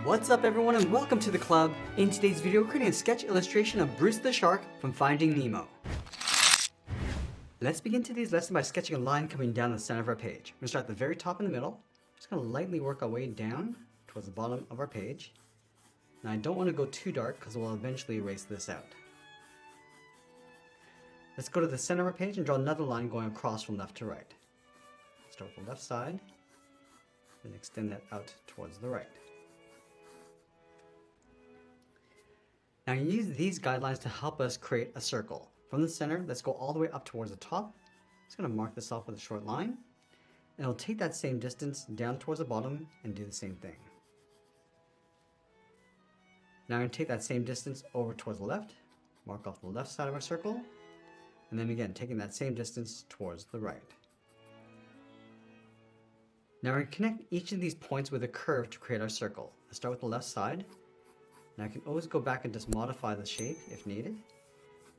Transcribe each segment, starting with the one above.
What's up everyone and welcome to the club. In today's video we're creating a sketch illustration of Bruce the Shark from Finding Nemo. Let's begin today's lesson by sketching a line coming down the center of our page. We're going to start at the very top in the middle. Just going to lightly work our way down towards the bottom of our page. Now I don't want to go too dark because we'll eventually erase this out. Let's go to the center of our page and draw another line going across from left to right. Start with the left side and extend that out towards the right. Now you use these guidelines to help us create a circle. From the center, let's go all the way up towards the top. I'm just going to mark this off with a short line. And I'll take that same distance down towards the bottom and do the same thing. Now I'm going to take that same distance over towards the left, mark off the left side of our circle, and then again taking that same distance towards the right. Now we're going to connect each of these points with a curve to create our circle. Let's start with the left side. Now I can always go back and just modify the shape if needed.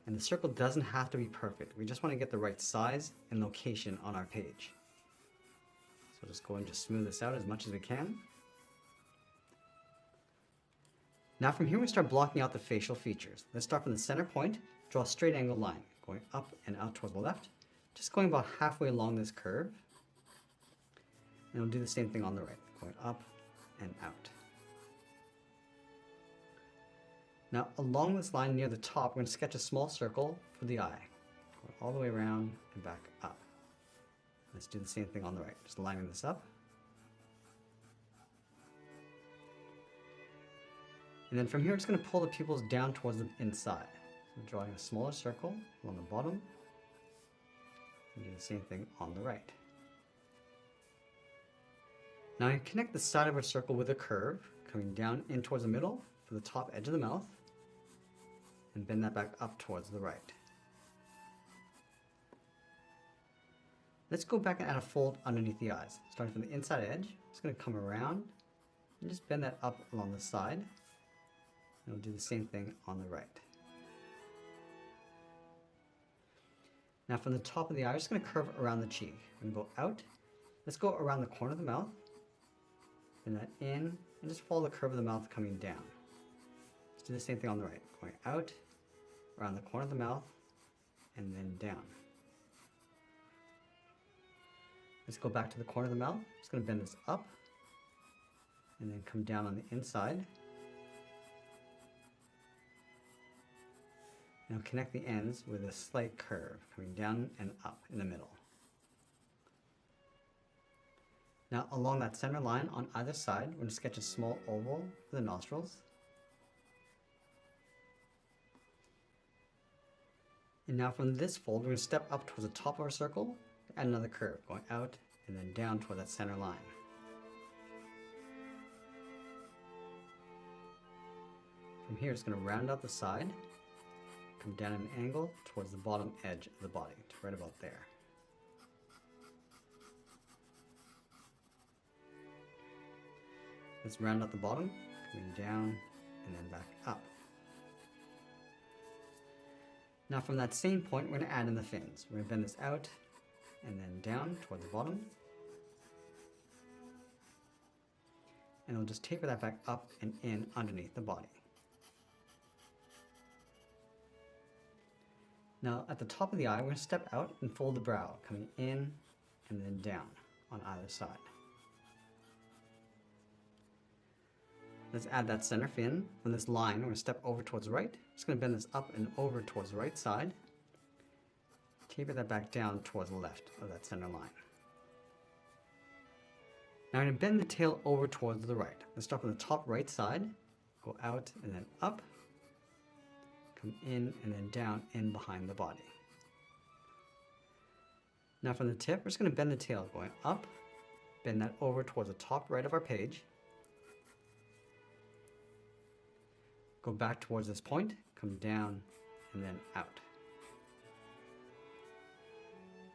And the circle doesn't have to be perfect. We just want to get the right size and location on our page. So just go and just smooth this out as much as we can. Now from here we start blocking out the facial features. Let's start from the center point, draw a straight angle line going up and out towards the left, just going about halfway along this curve. And we'll do the same thing on the right, going up and out. Now along this line near the top, we're going to sketch a small circle for the eye, going all the way around and back up. Let's do the same thing on the right, just lining this up. And then from here, we're just going to pull the pupils down towards the inside. So drawing a smaller circle along the bottom, and do the same thing on the right. Now I connect the side of our circle with a curve, coming down in towards the middle for the top edge of the mouth, and bend that back up towards the right. Let's go back and add a fold underneath the eyes. Starting from the inside edge, it's going to come around and just bend that up along the side. And we'll do the same thing on the right. Now from the top of the eye, we're just going to curve around the cheek. We're going to go out. Let's go around the corner of the mouth, bend that in, and just follow the curve of the mouth coming down. Let's do the same thing on the right, going out, around the corner of the mouth, and then down. Let's go back to the corner of the mouth. Just going to bend this up, and then come down on the inside. Now connect the ends with a slight curve, coming down and up in the middle. Now along that center line on either side, we're going to sketch a small oval for the nostrils. And now from this fold, we're going to step up towards the top of our circle, add another curve, going out and then down toward that center line. From here, it's going to round out the side, come down at an angle towards the bottom edge of the body, to right about there. Let's round out the bottom, coming down and then back up. Now from that same point, we're going to add in the fins. We're going to bend this out and then down toward the bottom. And we'll just taper that back up and in underneath the body. Now at the top of the eye, we're going to step out and fold the brow, coming in and then down on either side. Let's add that center fin. From this line, we're going to step over towards the right. Just going to bend this up and over towards the right side. Taper that back down towards the left of that center line. Now I'm going to bend the tail over towards the right. Let's start from the top right side, go out and then up, come in and then down in behind the body. Now from the tip, we're just going to bend the tail going up, bend that over towards the top right of our page. Go back towards this point, come down, and then out.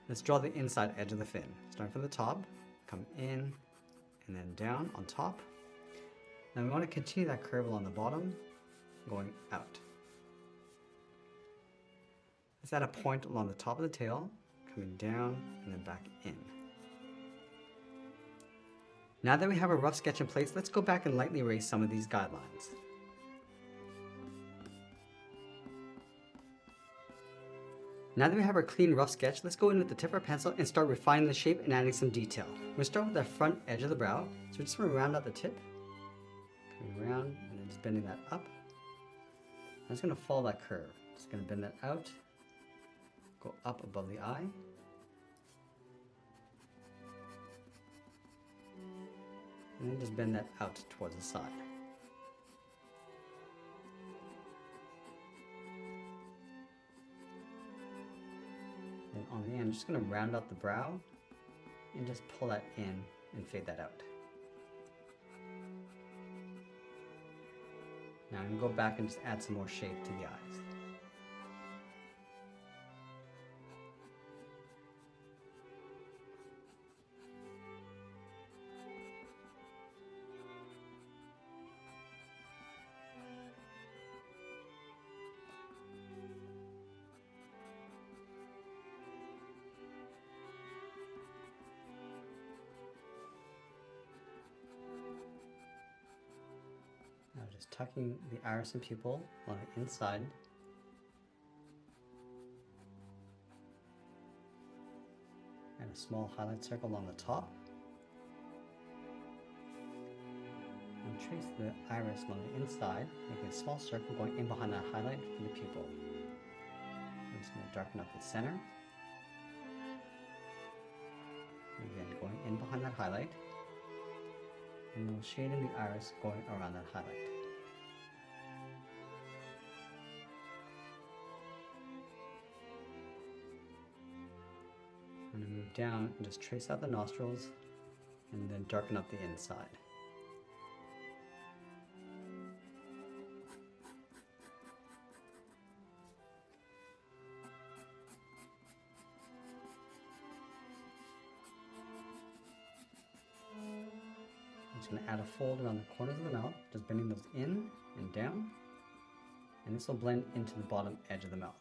Let's draw the inside edge of the fin. Starting from the top, come in, and then down on top. Now we want to continue that curve along the bottom, going out. Let's add a point along the top of the tail, coming down, and then back in. Now that we have a rough sketch in place, let's go back and lightly erase some of these guidelines. Now that we have our clean rough sketch, let's go in with the tip of our pencil and start refining the shape and adding some detail. We're going to start with the front edge of the brow. So we're just going to round out the tip, coming around and then just bending that up. I'm just going to follow that curve. Just going to bend that out, go up above the eye. And then just bend that out towards the side. And on the end, I'm just going to round out the brow and just pull that in and fade that out. Now I'm going to go back and just add some more shape to the eyes. Now just tucking the iris and pupil on the inside. And a small highlight circle along the top. And trace the iris along the inside, making a small circle going in behind that highlight for the pupil. I'm just going to darken up the center. Again, going in behind that highlight. And we'll shade in the iris going around that highlight. I'm going to move down and just trace out the nostrils and then darken up the inside. I'm just going to add a fold around the corners of the mouth, just bending those in and down, and this will blend into the bottom edge of the mouth.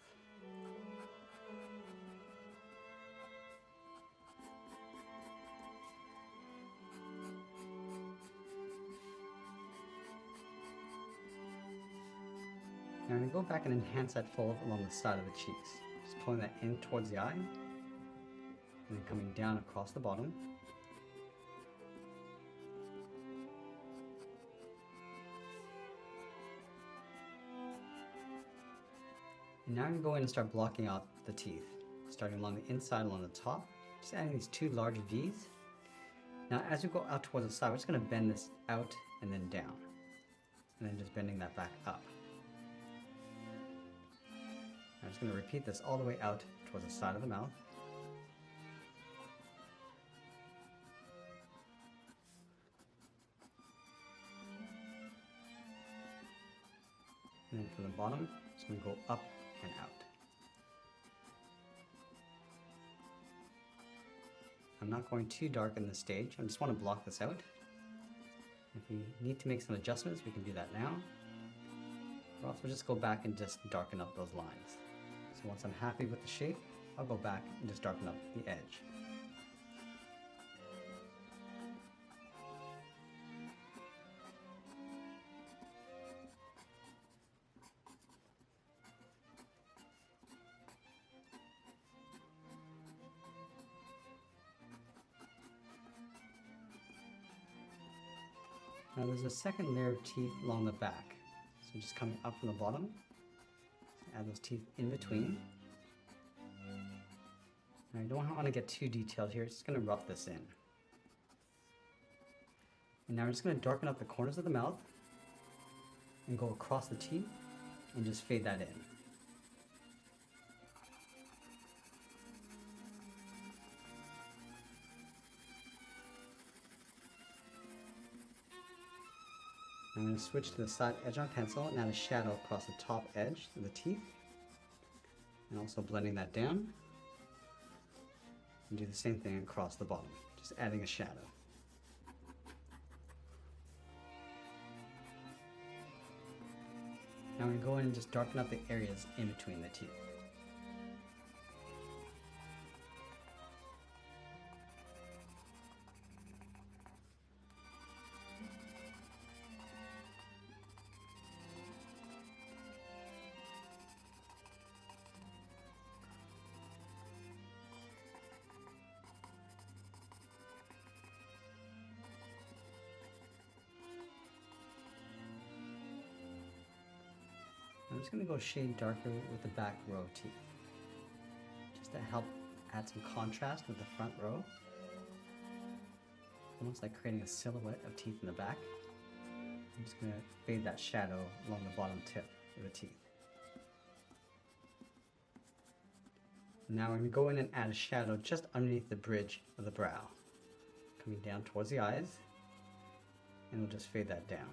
Now I'm going to go back and enhance that fold along the side of the cheeks, just pulling that in towards the eye, and then coming down across the bottom. And now I'm going to go in and start blocking out the teeth, starting along the inside, along the top, just adding these two large V's. Now as we go out towards the side, we're just going to bend this out and then down, and then just bending that back up. I'm just going to repeat this all the way out towards the side of the mouth. And then from the bottom, it's going to go up and out. I'm not going too dark in this stage. I just want to block this out. If we need to make some adjustments, we can do that now. Or else we'll just go back and just darken up those lines. So once I'm happy with the shape, I'll go back and just darken up the edge. Now there's a second layer of teeth along the back. So just coming up from the bottom, add those teeth in between. Now I don't want to get too detailed here, just going to rough this in. And now we're just going to darken up the corners of the mouth and go across the teeth and just fade that in. I'm going to switch to the side edge on pencil and add a shadow across the top edge of the teeth, and also blending that down, and do the same thing across the bottom, just adding a shadow. Now I'm going to go in and just darken up the areas in between the teeth. just going to go shade darker with the back row teeth, just to help add some contrast with the front row. Almost like creating a silhouette of teeth in the back. I'm just going to fade that shadow along the bottom tip of the teeth. Now we're going to go in and add a shadow just underneath the bridge of the brow, coming down towards the eyes, and we'll just fade that down.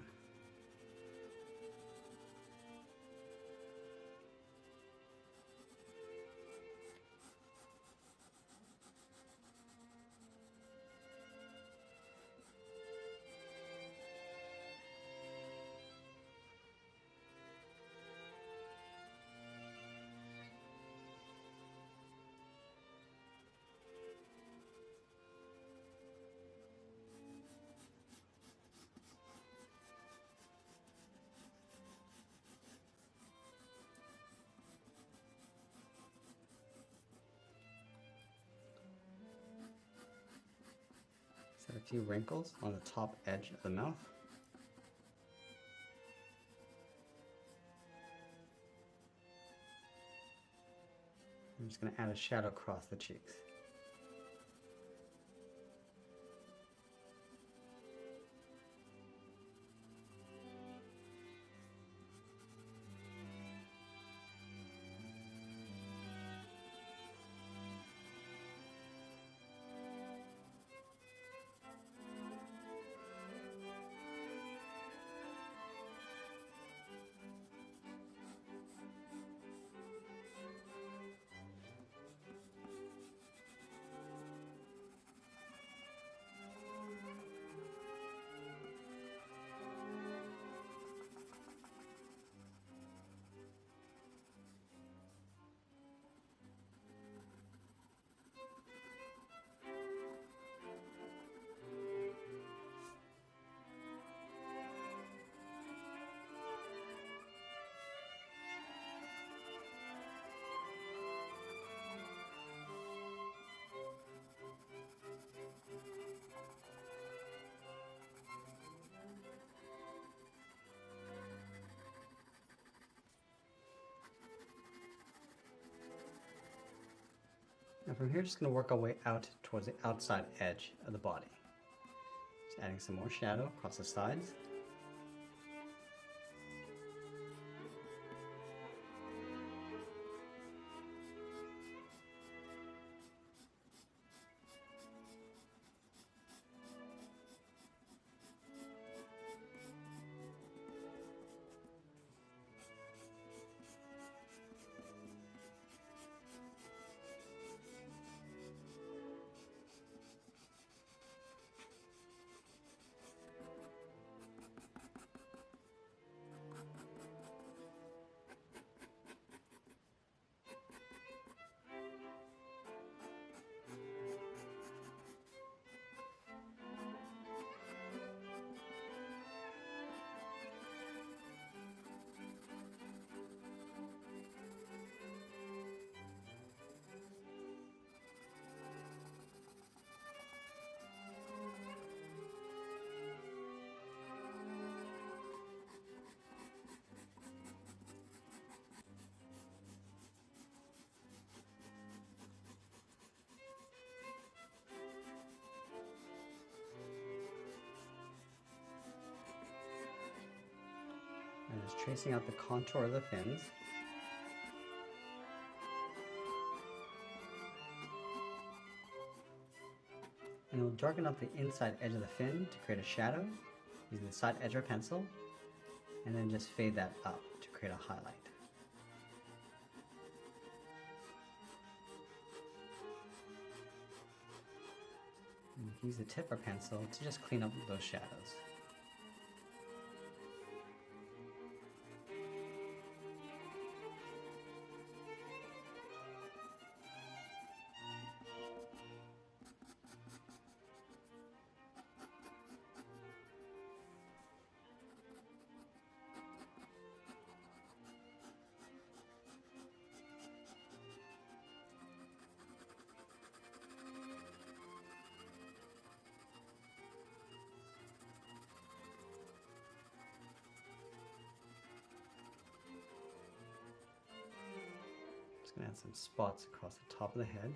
Set a few wrinkles on the top edge of the mouth. I'm just going to add a shadow across the cheeks. And from here, just going to work our way out towards the outside edge of the body. Just adding some more shadow across the sides. And just tracing out the contour of the fins. And we'll darken up the inside edge of the fin to create a shadow using the side edge of our pencil, and then just fade that up to create a highlight. And we can use the tip of our pencil to just clean up those shadows. Just gonna add some spots across the top of the head.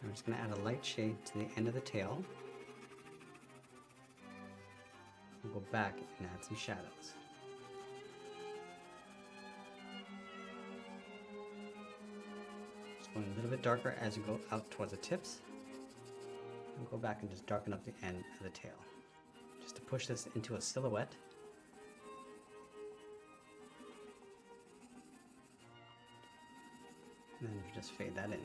I'm just going to add a light shade to the end of the tail. We'll go back and add some shadows. Just going a little bit darker as you go out towards the tips. And go back and just darken up the end of the tail. Just to push this into a silhouette. And then you just fade that in.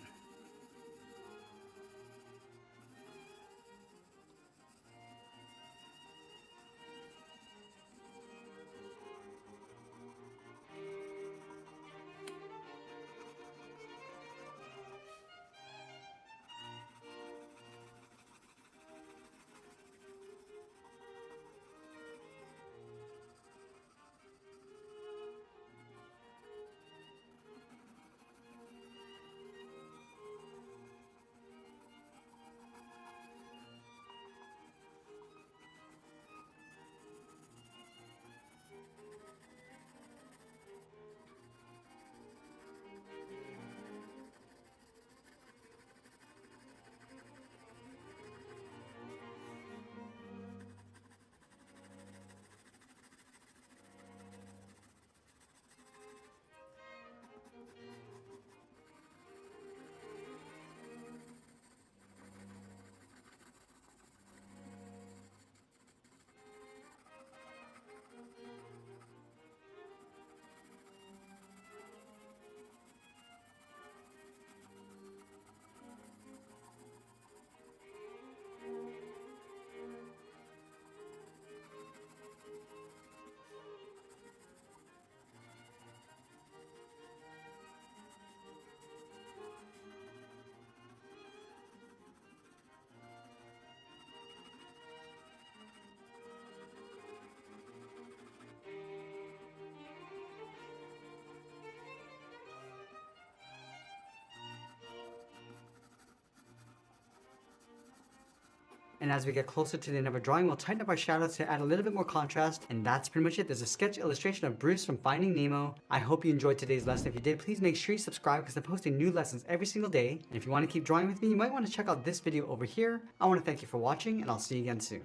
And as we get closer to the end of our drawing, we'll tighten up our shadows to add a little bit more contrast. And that's pretty much it. There's a sketch illustration of Bruce from Finding Nemo. I hope you enjoyed today's lesson. If you did, please make sure you subscribe because I'm posting new lessons every single day. And if you want to keep drawing with me, you might want to check out this video over here. I want to thank you for watching, and I'll see you again soon.